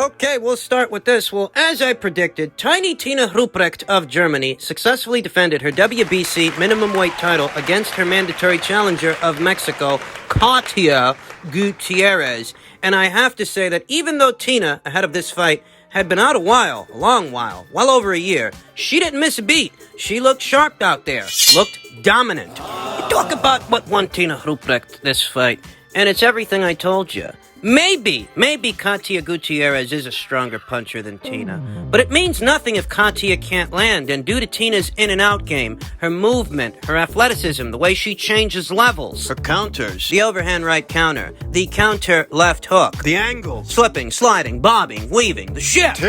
Okay, we'll start with this. Well, as I predicted, tiny Tina Ruprecht of Germany successfully defended her WBC minimum weight title against her mandatory challenger of Mexico, Gutierrez. And I have to say that even though Tina, ahead of this fight, had been out a long while, well over a year, she didn't miss a beat. She looked sharp out there, looked dominant. You talk about what won Tina Ruprecht this fight, and it's everything I told you. Maybe Katia Gutierrez is a stronger puncher than Tina. But it means nothing if Katia can't land, and due to Tina's in-and-out game, her movement, her athleticism, the way she changes levels, her counters, the overhand right counter, the counter left hook, the angle, slipping, sliding, bobbing, weaving, the shift.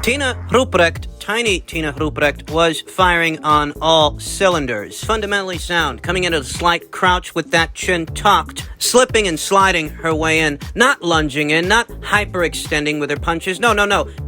Tina Ruprecht, tiny Tina Ruprecht, was firing on all cylinders. Fundamentally sound, coming in at a slight crouch with that chin tucked, slipping and sliding her way in, not lunging in, not hyperextending with her punches. No.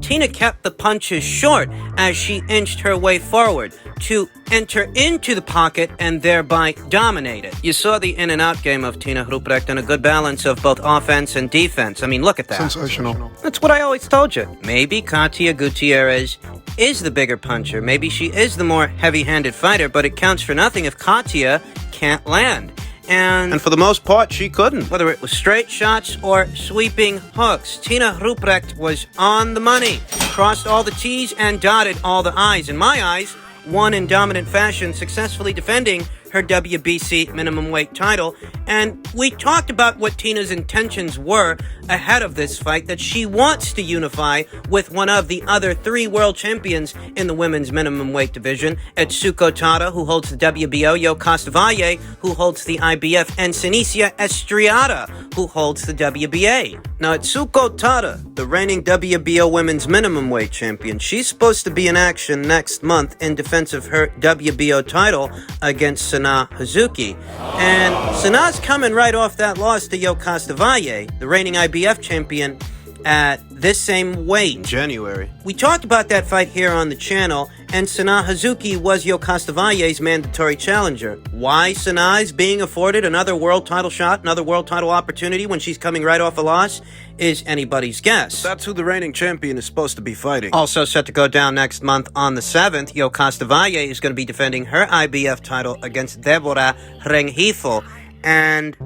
Tina kept the punches short as she inched her way forward to enter into the pocket and thereby dominate it. You saw the in-and-out game of Tina Ruprecht and a good balance of both offense and defense. I mean, look at that. Sensational. That's what I always told you. Maybe Katia Gutierrez is the bigger puncher. Maybe she is the more heavy-handed fighter, but it counts for nothing if Katia can't land. And for the most part, she couldn't. Whether it was straight shots or sweeping hooks, Tina Ruprecht was on the money. Crossed all the T's and dotted all the I's. In my eyes, won in dominant fashion, successfully defending her WBC minimum weight title. And we talked about what Tina's intentions were ahead of this fight, that she wants to unify with one of the other three world champions in the women's minimum weight division, Etsuko Tada, who holds the WBO, Yo Costavalle, who holds the IBF, and Senicia Estriada, who holds the WBA. Now, Etsuko Tada, the reigning WBO women's minimum weight champion, she's supposed to be in action next month in defense of her WBO title against Sana Hazuki. And Sana's coming right off that loss to Yo Costavalle, the reigning IBF champion, at this same weight in January. We talked about that fight here on the channel, and Sana Hazuki was Yo Costavalle's mandatory challenger. Why Sana is being afforded another world title shot, another world title opportunity when she's coming right off a loss is anybody's guess. That's who the reigning champion is supposed to be fighting. Also set to go down next month on the 7th, Yo Costavalle is going to be defending her IBF title against Deborah Rengifo. And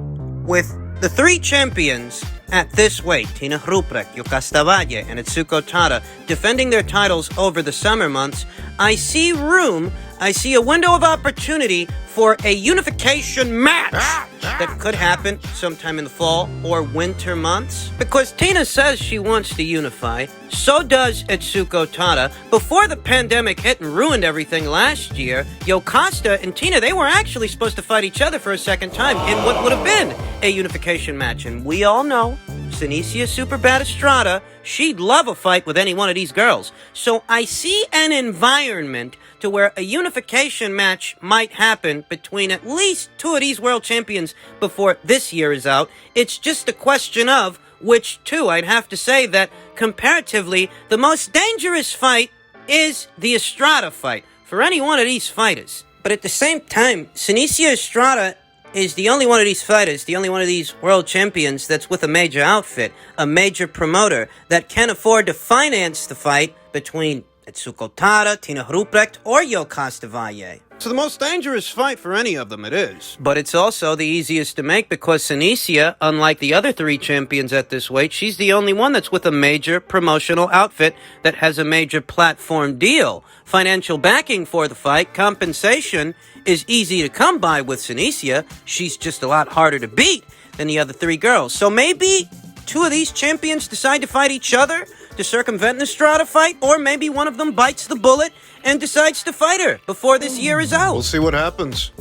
with the three champions at this weight, Tina Ruprecht, Yo Costavalle, and Etsuko Tada, defending their titles over the summer months, I see a window of opportunity for a unification match that could happen sometime in the fall or winter months. Because Tina says she wants to unify, so does Etsuko Tada. Before the pandemic hit and ruined everything last year, Yo Costa and Tina, they were actually supposed to fight each other for a second time in what would have been a unification match. And we all know Senicia Superbad Estrada, she'd love a fight with any one of these girls. So I see an environment to where a unification match might happen between at least two of these world champions before this year is out. It's just a question of which two. I'd have to say that comparatively, the most dangerous fight is the Estrada fight for any one of these fighters. But at the same time, Senicia Estrada is the only one of these fighters, the only one of these world champions that's with a major outfit, a major promoter that can afford to finance the fight between Etsuko Tada, Tina Ruprecht, or Yo Costavalle. It's the most dangerous fight for any of them, it is. But it's also the easiest to make because Senicia, unlike the other three champions at this weight, she's the only one that's with a major promotional outfit that has a major platform deal. Financial backing for the fight, compensation is easy to come by with Senicia. She's just a lot harder to beat than the other three girls. So maybe two of these champions decide to fight each other to circumvent an Estrada fight, or maybe one of them bites the bullet and decides to fight her before this year is out. We'll see what happens.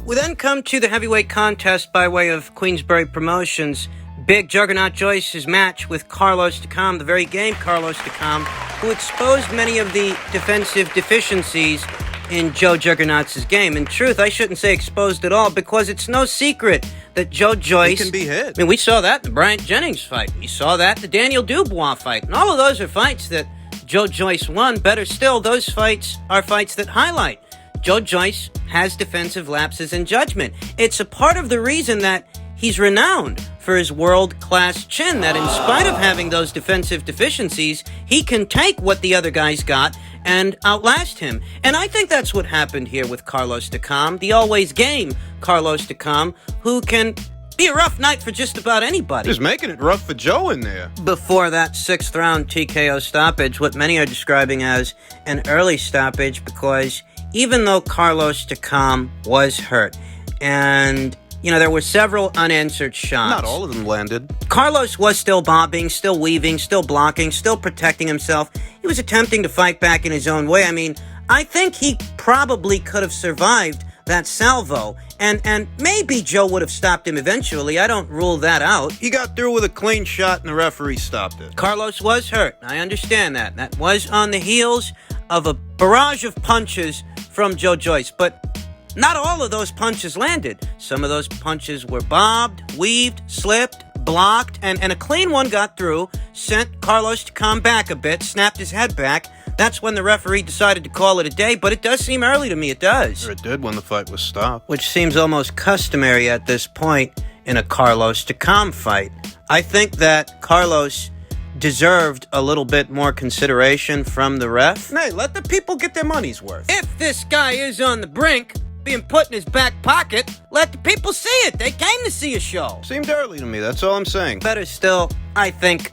We then come to the heavyweight contest by way of Queensberry Promotions. Big juggernaut Joyce's match with Carlos Takam, the very game Carlos Takam, who exposed many of the defensive deficiencies in Joe Juggernaut's game. In truth, I shouldn't say exposed at all, because it's no secret that Joe Joyce can be hit. I mean, we saw that in the Bryant Jennings fight. We saw that in the Daniel Dubois fight. And all of those are fights that Joe Joyce won. Better still, those fights are fights that highlight Joe Joyce has defensive lapses in judgment. It's a part of the reason that he's renowned for his world-class chin, that in spite of having those defensive deficiencies, he can take what the other guy's got and outlast him. And I think that's what happened here with Carlos Takam, the always game Carlos Takam, who can be a rough night for just about anybody. Just making it rough for Joe in there. Before that 6th round TKO stoppage, what many are describing as an early stoppage, because even though Carlos Takam was hurt, and there were several unanswered shots. Not all of them landed. Carlos was still bobbing, still weaving, still blocking, still protecting himself. He was attempting to fight back in his own way. I mean, I think he probably could have survived that salvo, and maybe Joe would have stopped him eventually. I don't rule that out. He got through with a clean shot and the referee stopped it. Carlos was hurt. I understand that. That was on the heels of a barrage of punches from Joyce, but not all of those punches landed. Some of those punches were bobbed, weaved, slipped, blocked, and a clean one got through, sent Carlos to come back a bit, snapped his head back. That's when the referee decided to call it a day, but it does seem early to me, it does. It did when the fight was stopped. Which seems almost customary at this point in a Carlos Takam fight. I think that Carlos deserved a little bit more consideration from the ref. Hey, let the people get their money's worth. If this guy is on the brink, being put in his back pocket, let the people see it. They came to see a show. Seemed early to me, that's all I'm saying. Better still, I think,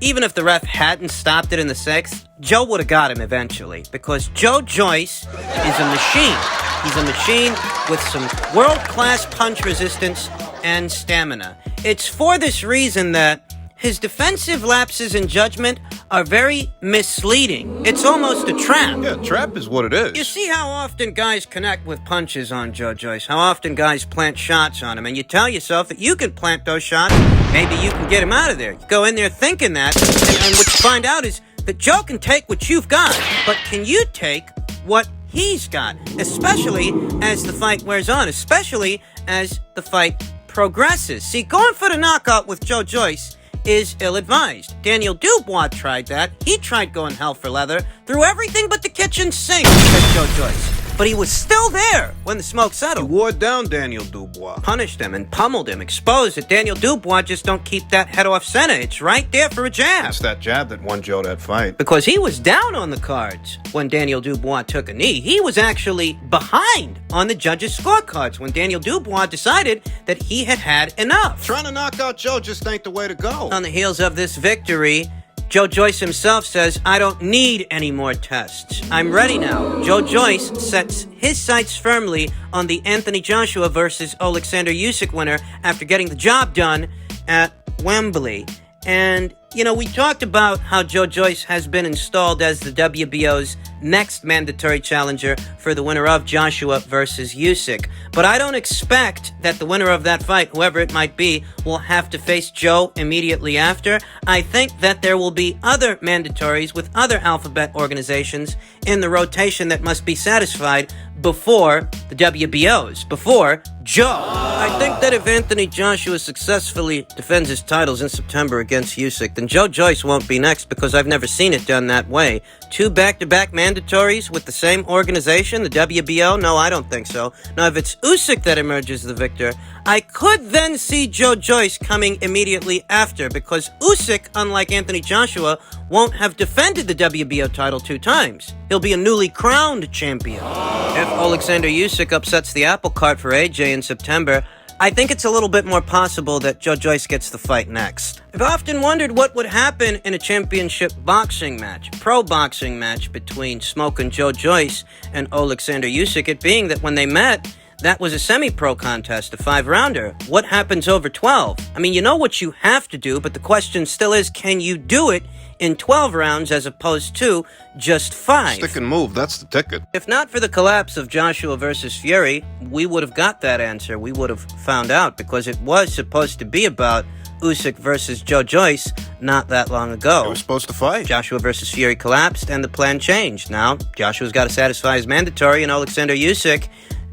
even if the ref hadn't stopped it in the 6th, Joe would have got him eventually, because Joyce is a machine. He's a machine with some world-class punch resistance and stamina. It's for this reason that his defensive lapses in judgment are very misleading. It's almost a trap. Yeah, trap is what it is. You see how often guys connect with punches on Joyce, how often guys plant shots on him, and you tell yourself that you can plant those shots, maybe you can get him out of there. You go in there thinking that, and what you find out is that Joe can take what you've got, but can you take what he's got? Especially as the fight wears on, especially as the fight progresses. See, going for the knockout with Joyce is ill-advised. Daniel Dubois tried that. He tried going hell for leather, threw everything but the kitchen sink at Joyce. But he was still there when the smoke settled. He wore down Daniel Dubois. Punished him and pummeled him, exposed that Daniel Dubois just don't keep that head off center. It's right there for a jab. It's that jab that won Joe that fight. Because he was down on the cards when Daniel Dubois took a knee. He was actually behind on the judges' scorecards when Daniel Dubois decided that he had had enough. Trying to knock out Joe just ain't the way to go. On the heels of this victory, Joyce himself says, I don't need any more tests. I'm ready now. Joyce sets his sights firmly on the Anthony Joshua versus Alexander Usyk winner after getting the job done at Wembley. And, we talked about how Joyce has been installed as the WBO's next mandatory challenger for the winner of Joshua versus Usyk. But I don't expect that the winner of that fight, whoever it might be, will have to face Joe immediately after. I think that there will be other mandatories with other alphabet organizations in the rotation that must be satisfied before the WBOs, before Joe. I think that if Anthony Joshua successfully defends his titles in September against Usyk, then Joyce won't be next, because I've never seen it done that way. 2 back-to-back mandatories with the same organization, the WBO? No, I don't think so. Now, if it's Usyk that emerges the victor, I could then see Joyce coming immediately after, because Usyk, unlike Anthony Joshua, won't have defended the WBO title 2 times. He'll be a newly crowned champion. If Alexander Usyk upsets the apple cart for AJ in September, I think it's a little bit more possible that Joyce gets the fight next. I've often wondered what would happen in a championship boxing match, pro boxing match between Smokin' Joyce and Alexander Usyk, it being that when they met, that was a semi-pro contest, a 5-rounder. What happens over 12? I mean, you know what you have to do, but the question still is, can you do it in 12 rounds as opposed to just 5? Stick and move, that's the ticket. If not for the collapse of Joshua versus Fury, we would have got that answer. We would have found out, because it was supposed to be about Usyk versus Joyce not that long ago. They were supposed to fight. Joshua versus Fury collapsed, and the plan changed. Now, Joshua's got to satisfy his mandatory, and Alexander Usyk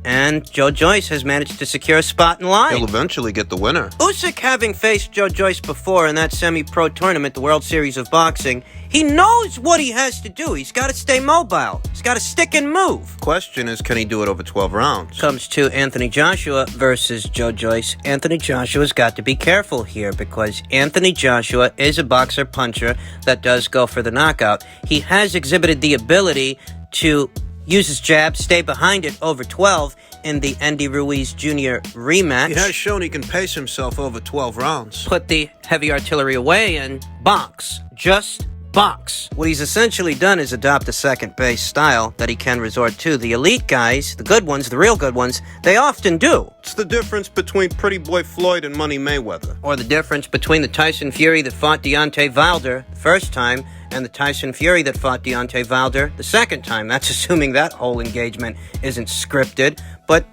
And Joyce has managed to secure a spot in line. He'll eventually get the winner. Usyk, having faced Joyce before in that semi-pro tournament, the World Series of Boxing, he knows what he has to do. He's got to stay mobile. He's got to stick and move. Question is, can he do it over 12 rounds? Comes to Anthony Joshua versus Joyce. Anthony Joshua's got to be careful here because Anthony Joshua is a boxer-puncher that does go for the knockout. He has exhibited the ability to use his jab, stay behind it over 12 in the Andy Ruiz Jr. rematch. He has shown he can pace himself over 12 rounds. Put the heavy artillery away and box. Just box. What he's essentially done is adopt a second base style that he can resort to. The elite guys, the good ones, the real good ones, they often do. It's the difference between Pretty Boy Floyd and Money Mayweather. Or the difference between the Tyson Fury that fought Deontay Wilder the first time and the Tyson Fury that fought Deontay Wilder the second time. That's assuming that whole engagement isn't scripted. But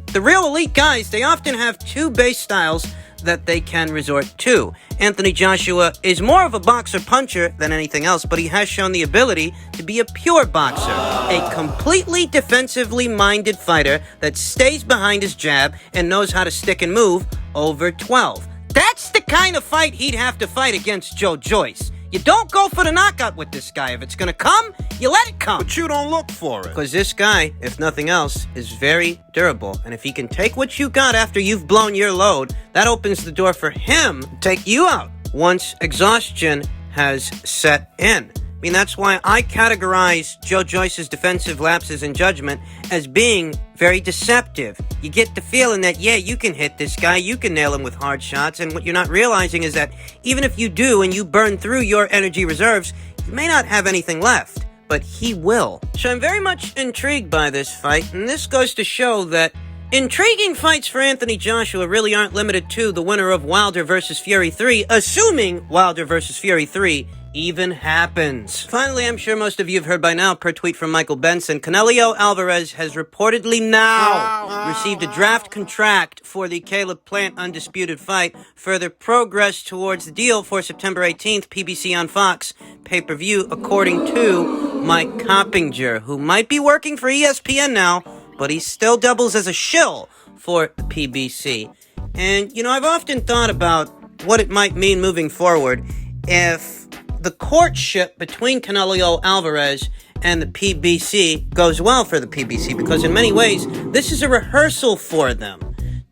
the real elite guys, they often have two base styles that they can resort to. Anthony Joshua is more of a boxer-puncher than anything else, but he has shown the ability to be a pure boxer. A completely defensively minded fighter that stays behind his jab and knows how to stick and move over 12. That's the kind of fight he'd have to fight against Joyce. You don't go for the knockout with this guy. If it's gonna come, you let it come. But you don't look for it. Because this guy, if nothing else, is very durable. And if he can take what you got after you've blown your load, that opens the door for him to take you out once exhaustion has set in. I mean, that's why I categorize Joyce's defensive lapses in judgment as being very deceptive. You get the feeling that, yeah, you can hit this guy, you can nail him with hard shots, and what you're not realizing is that even if you do and you burn through your energy reserves, you may not have anything left, but he will. So I'm very much intrigued by this fight, and this goes to show that intriguing fights for Anthony Joshua really aren't limited to the winner of Wilder vs. Fury 3, assuming Wilder vs. Fury 3 even happens. Finally, I'm sure most of you have heard by now, per tweet from Michael Benson, Canelo Alvarez has reportedly now received a draft contract for the Canelo-plant undisputed fight, further progress towards the deal for September 18th, PBC on Fox, pay-per-view, according to Mike Coppinger, who might be working for ESPN now, but he still doubles as a shill for the PBC. And, you know, I've often thought about what it might mean moving forward if the courtship between Canelo Alvarez and the PBC goes well for the PBC, because in many ways, this is a rehearsal for them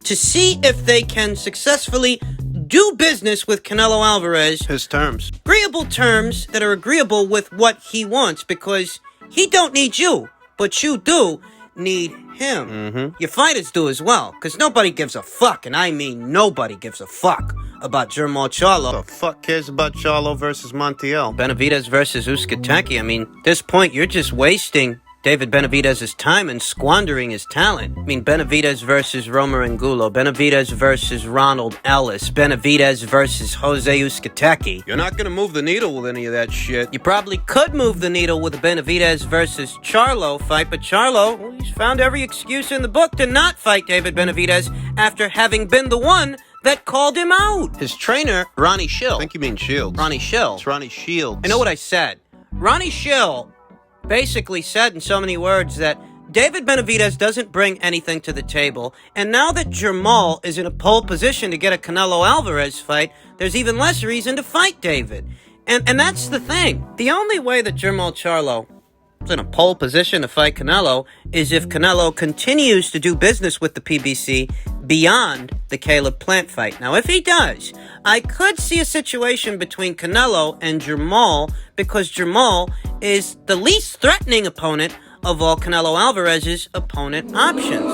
to see if they can successfully do business with Canelo Alvarez. His terms. Agreeable terms that are agreeable with what he wants, because he don't need you, but you do need him. Your fighters do as well, because nobody gives a fuck, and I mean nobody gives a fuck about Jermall Charlo. The fuck cares about Charlo versus Montiel? Benavidez versus Usyk. I mean, at this point, you're just wasting David Benavidez's time and squandering his talent. I mean, Benavidez versus Romer Angulo, Benavidez versus Ronald Ellis, Benavidez versus Jose Usyk. You're not gonna move the needle with any of that shit. You probably could move the needle with a Benavidez versus Charlo fight, but Charlo, well, he's found every excuse in the book to not fight David Benavidez after having been the one that called him out. His trainer, Ronnie Schill. I think you mean Shields. Ronnie Schill. It's Ronnie Shields. I know what I said. Ronnie Schill basically said in so many words that David Benavidez doesn't bring anything to the table, and now that Jermall is in a pole position to get a Canelo Alvarez fight, there's even less reason to fight David. And that's the thing. The only way that Jermall Charlo is in a pole position to fight Canelo is if Canelo continues to do business with the PBC beyond the Canelo-plant fight. Now, if he does, I could see a situation between Canelo and Jermall, because Jermall is the least threatening opponent of all Canelo Alvarez's opponent options.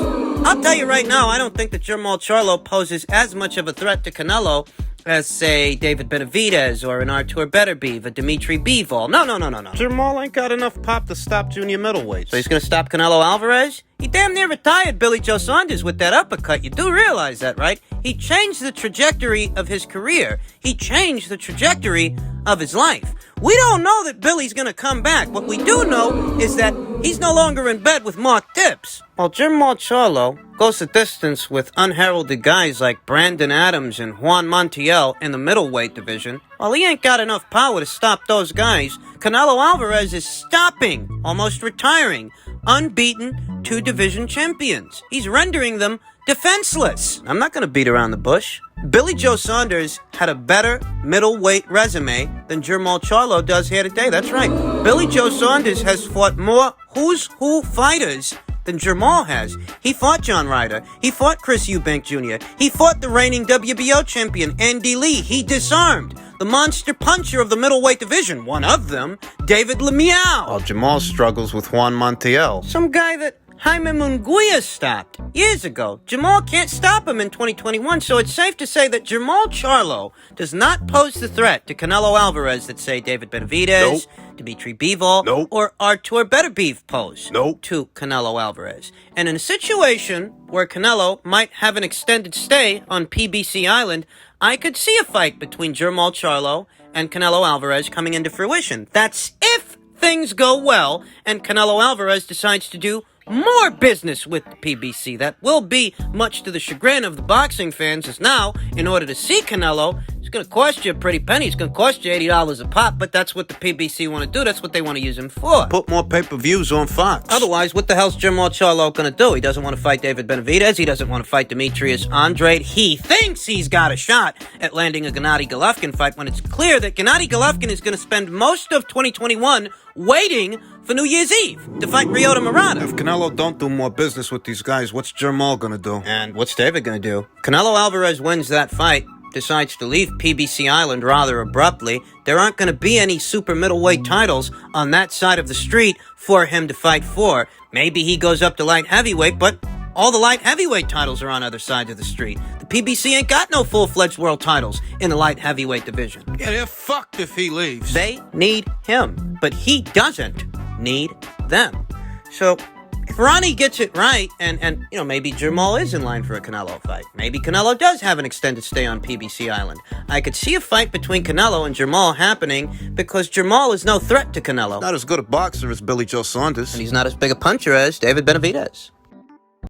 I'll tell you right now, I don't think that Jermall Charlo poses as much of a threat to Canelo as, say, David Benavidez or an Artur Beterbiev, a Dimitri Bivol. No. Jermall ain't got enough pop to stop junior middleweights. So he's gonna stop Canelo Alvarez? He damn near retired Billy Joe Saunders with that uppercut. You do realize that, right? He changed the trajectory of his career. He changed the trajectory of his life. We don't know that Billy's gonna come back. What we do know is that he's no longer in bed with Mark Tips. While Jermall Charlo goes the distance with unheralded guys like Brandon Adams and Juan Montiel in the middleweight division, while he ain't got enough power to stop those guys, Canelo Alvarez is stopping, almost retiring, unbeaten, two division champions. He's rendering them defenseless. I'm not going to beat around the bush. Billy Joe Saunders had a better middleweight resume than Jermall Charlo does here today. That's right. Billy Joe Saunders has fought more who's who fighters than Jermall has. He fought John Ryder. He fought Chris Eubank Jr. He fought the reigning WBO champion, Andy Lee. He disarmed the monster puncher of the middleweight division, one of them, David Lemieux. While Jamal struggles with Juan Montiel. Some guy that Jaime Munguia stopped years ago. Jamal can't stop him in 2021, so it's safe to say that Jermall Charlo does not pose the threat to Canelo Alvarez that, say, David Benavidez, Dimitri Bivol, or Artur Beterbiev pose to Canelo Alvarez. And in a situation where Canelo might have an extended stay on PBC Island, I could see a fight between Jermall Charlo and Canelo Alvarez coming into fruition. That's if things go well and Canelo Alvarez decides to do more business with the PBC. That will be much to the chagrin of the boxing fans, as now, in order to see Canelo, it's going to cost you a pretty penny. It's going to cost you $80 a pop, but that's what the PBC want to do. That's what they want to use him for. Put more pay-per-views on Fox. Otherwise, what the hell's Jermall Charlo going to do? He doesn't want to fight David Benavidez. He doesn't want to fight Demetrius Andrade. He thinks he's got a shot at landing a Gennady Golovkin fight when it's clear that Gennady Golovkin is going to spend most of 2021 waiting for New Year's Eve to fight Ryota Murata. If Canelo don't do more business with these guys, what's Jermall gonna do? And what's David gonna do? Canelo Alvarez wins that fight, decides to leave PBC Island rather abruptly. There aren't gonna be any super middleweight titles on that side of the street for him to fight for. Maybe he goes up to light heavyweight, but all the light heavyweight titles are on other sides of the street. The PBC ain't got no full-fledged world titles in the light heavyweight division. Yeah, they're fucked if he leaves. They need him, but he doesn't need them. So if Ronnie gets it right, and you know, maybe Jermall is in line for a Canelo fight. Maybe Canelo does have an extended stay on PBC Island. I could see a fight between Canelo and Jermall happening because Jermall is no threat to Canelo. Not as good a boxer as Billy Joe Saunders. And he's not as big a puncher as David Benavidez.